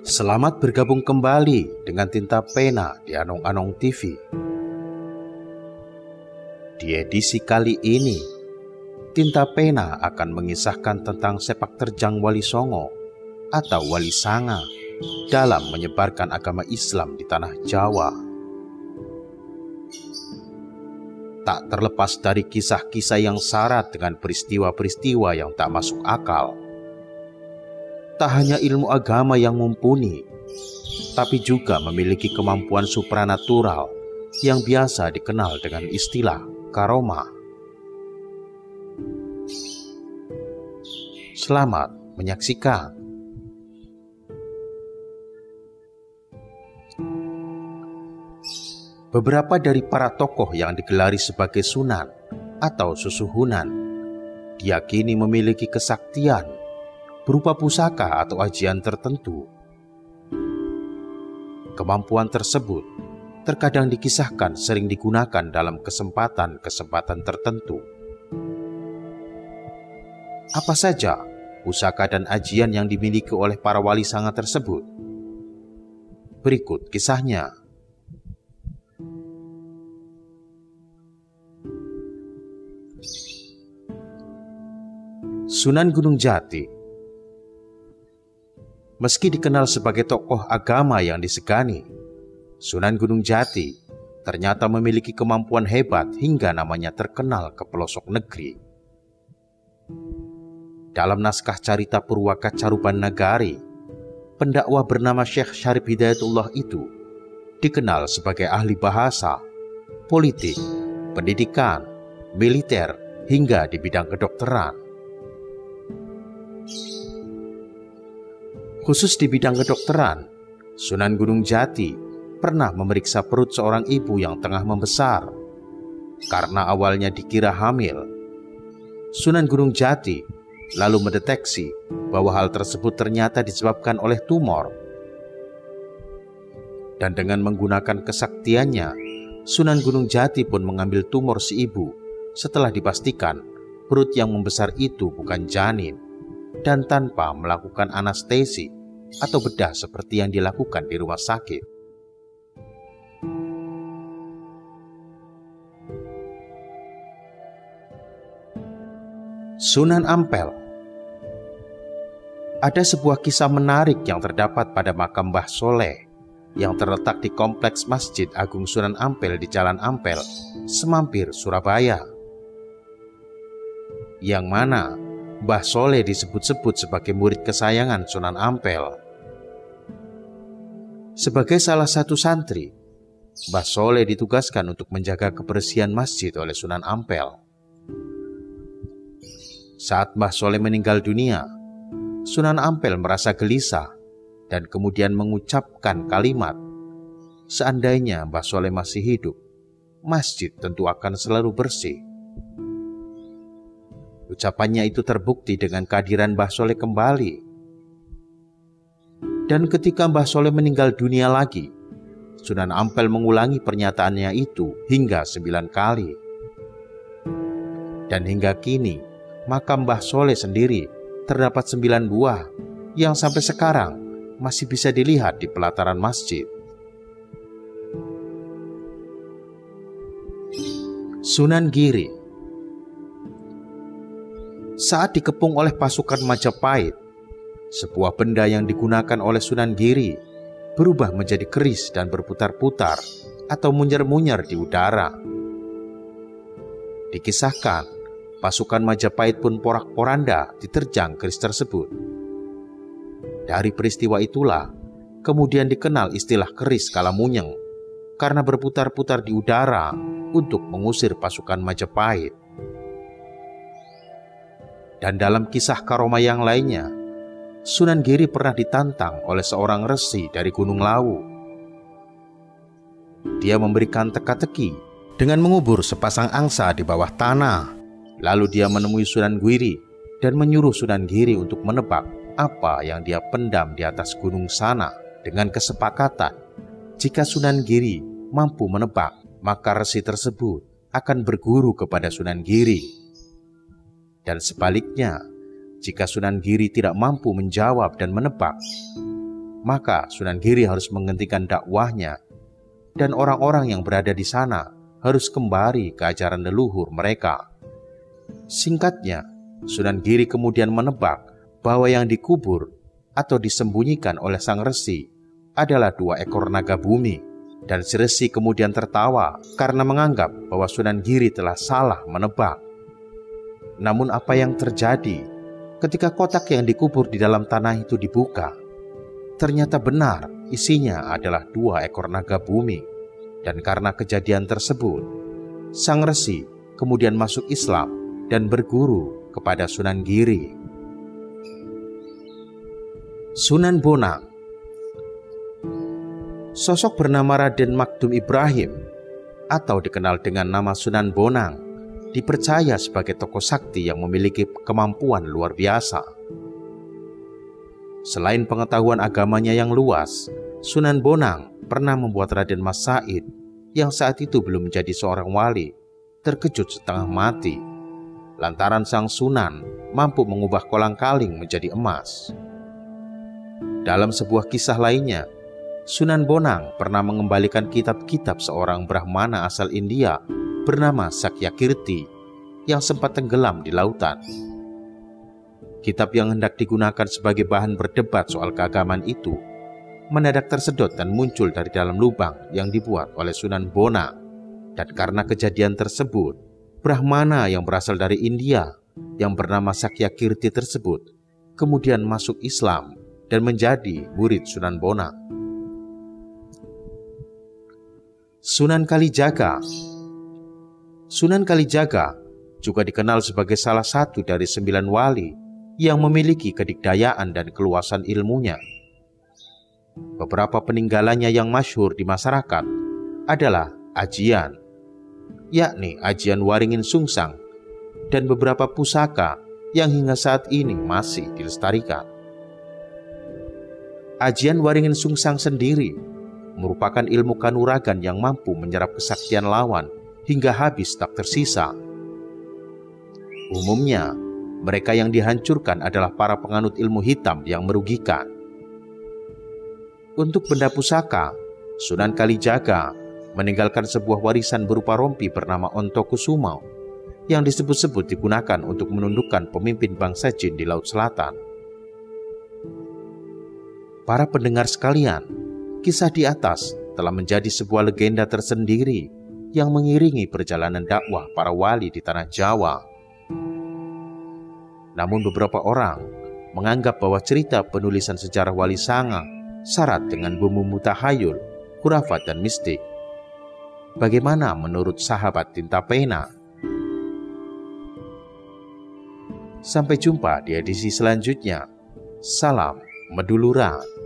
Selamat bergabung kembali dengan Tinta Pena di Anong-Anong TV. Di edisi kali ini, Tinta Pena akan mengisahkan tentang sepak terjang Wali Songo atau Wali Sanga dalam menyebarkan agama Islam di tanah Jawa. Tak terlepas dari kisah-kisah yang syarat dengan peristiwa-peristiwa yang tak masuk akal, tak hanya ilmu agama yang mumpuni, tapi juga memiliki kemampuan supranatural yang biasa dikenal dengan istilah karomah. Selamat menyaksikan. Beberapa dari para tokoh yang digelari sebagai sunan atau susuhunan diyakini memiliki kesaktian berupa pusaka atau ajian tertentu. Kemampuan tersebut terkadang dikisahkan sering digunakan dalam kesempatan-kesempatan tertentu. Apa saja pusaka dan ajian yang dimiliki oleh para wali sanga tersebut? Berikut kisahnya. Sunan Gunung Jati. Meski dikenal sebagai tokoh agama yang disegani, Sunan Gunung Jati ternyata memiliki kemampuan hebat hingga namanya terkenal ke pelosok negeri. Dalam naskah Carita Purwaka Caruban Nagari, pendakwah bernama Syekh Syarif Hidayatullah itu dikenal sebagai ahli bahasa, politik, pendidikan, militer, hingga di bidang kedokteran. Khusus di bidang kedokteran, Sunan Gunung Jati pernah memeriksa perut seorang ibu yang tengah membesar. Karena awalnya dikira hamil, Sunan Gunung Jati lalu mendeteksi bahwa hal tersebut ternyata disebabkan oleh tumor. Dan dengan menggunakan kesaktiannya, Sunan Gunung Jati pun mengambil tumor si ibu setelah dipastikan perut yang membesar itu bukan janin, dan tanpa melakukan anestesi atau bedah seperti yang dilakukan di rumah sakit. Sunan Ampel. Ada sebuah kisah menarik yang terdapat pada makam Mbah Soleh yang terletak di kompleks Masjid Agung Sunan Ampel di Jalan Ampel, Semampir, Surabaya. Yang mana Mbah Soleh disebut-sebut sebagai murid kesayangan Sunan Ampel. Sebagai salah satu santri, Mbah Soleh ditugaskan untuk menjaga kebersihan masjid oleh Sunan Ampel. Saat Mbah Soleh meninggal dunia, Sunan Ampel merasa gelisah dan kemudian mengucapkan kalimat, "Seandainya Mbah Soleh masih hidup, masjid tentu akan selalu bersih." Ucapannya itu terbukti dengan kehadiran Mbah Soleh kembali. Dan ketika Mbah Soleh meninggal dunia lagi, Sunan Ampel mengulangi pernyataannya itu hingga 9 kali. Dan hingga kini, makam Mbah Soleh sendiri terdapat 9 buah yang sampai sekarang masih bisa dilihat di pelataran masjid. Sunan Giri. Saat dikepung oleh pasukan Majapahit, sebuah benda yang digunakan oleh Sunan Giri berubah menjadi keris dan berputar-putar atau munyer-munyer di udara. Dikisahkan, pasukan Majapahit pun porak-poranda diterjang keris tersebut. Dari peristiwa itulah kemudian dikenal istilah keris Kalamunyeng karena berputar-putar di udara untuk mengusir pasukan Majapahit. Dan dalam kisah karomah yang lainnya, Sunan Giri pernah ditantang oleh seorang resi dari Gunung Lawu. Dia memberikan teka-teki dengan mengubur sepasang angsa di bawah tanah. Lalu dia menemui Sunan Giri dan menyuruh Sunan Giri untuk menebak apa yang dia pendam di atas gunung sana, dengan kesepakatan jika Sunan Giri mampu menebak, maka resi tersebut akan berguru kepada Sunan Giri. Dan sebaliknya, jika Sunan Giri tidak mampu menjawab dan menebak, maka Sunan Giri harus menghentikan dakwahnya dan orang-orang yang berada di sana harus kembali ke ajaran leluhur mereka. Singkatnya, Sunan Giri kemudian menebak bahwa yang dikubur atau disembunyikan oleh sang resi adalah 2 ekor naga bumi, dan si resi kemudian tertawa karena menganggap bahwa Sunan Giri telah salah menebak. Namun apa yang terjadi ketika kotak yang dikubur di dalam tanah itu dibuka? Ternyata benar isinya adalah 2 ekor naga bumi, dan karena kejadian tersebut, sang resi kemudian masuk Islam dan berguru kepada Sunan Giri. Sunan Bonang. Sosok bernama Raden Makdum Ibrahim atau dikenal dengan nama Sunan Bonang dipercaya sebagai tokoh sakti yang memiliki kemampuan luar biasa. Selain pengetahuan agamanya yang luas, Sunan Bonang pernah membuat Raden Mas Said yang saat itu belum menjadi seorang wali terkejut setengah mati lantaran sang Sunan mampu mengubah kolang-kaling menjadi emas. Dalam sebuah kisah lainnya, Sunan Bonang pernah mengembalikan kitab-kitab seorang Brahmana asal India bernama Sakyakirti yang sempat tenggelam di lautan. Kitab yang hendak digunakan sebagai bahan berdebat soal keagamaan itu mendadak tersedot dan muncul dari dalam lubang yang dibuat oleh Sunan Bonang. Dan karena kejadian tersebut, Brahmana yang berasal dari India yang bernama Sakyakirti tersebut kemudian masuk Islam dan menjadi murid Sunan Bonang. Sunan Kalijaga. Sunan Kalijaga juga dikenal sebagai salah satu dari 9 wali yang memiliki kedikdayaan dan keluasan ilmunya. Beberapa peninggalannya yang masyhur di masyarakat adalah ajian, yakni ajian Waringin Sungsang, dan beberapa pusaka yang hingga saat ini masih dilestarikan. Ajian Waringin Sungsang sendiri merupakan ilmu kanuragan yang mampu menyerap kesaktian lawan hingga habis tak tersisa. Umumnya, mereka yang dihancurkan adalah para penganut ilmu hitam yang merugikan. Untuk benda pusaka, Sunan Kalijaga meninggalkan sebuah warisan berupa rompi bernama Ontokusumau yang disebut-sebut digunakan untuk menundukkan pemimpin bangsa Jin di Laut Selatan. Para pendengar sekalian, kisah di atas telah menjadi sebuah legenda tersendiri yang mengiringi perjalanan dakwah para wali di tanah Jawa. Namun beberapa orang menganggap bahwa cerita penulisan sejarah Wali Sanga syarat dengan bumbu mutahayul, khurafat dan mistik. Bagaimana menurut sahabat tinta pena? Sampai jumpa di edisi selanjutnya. Salam Meduluran.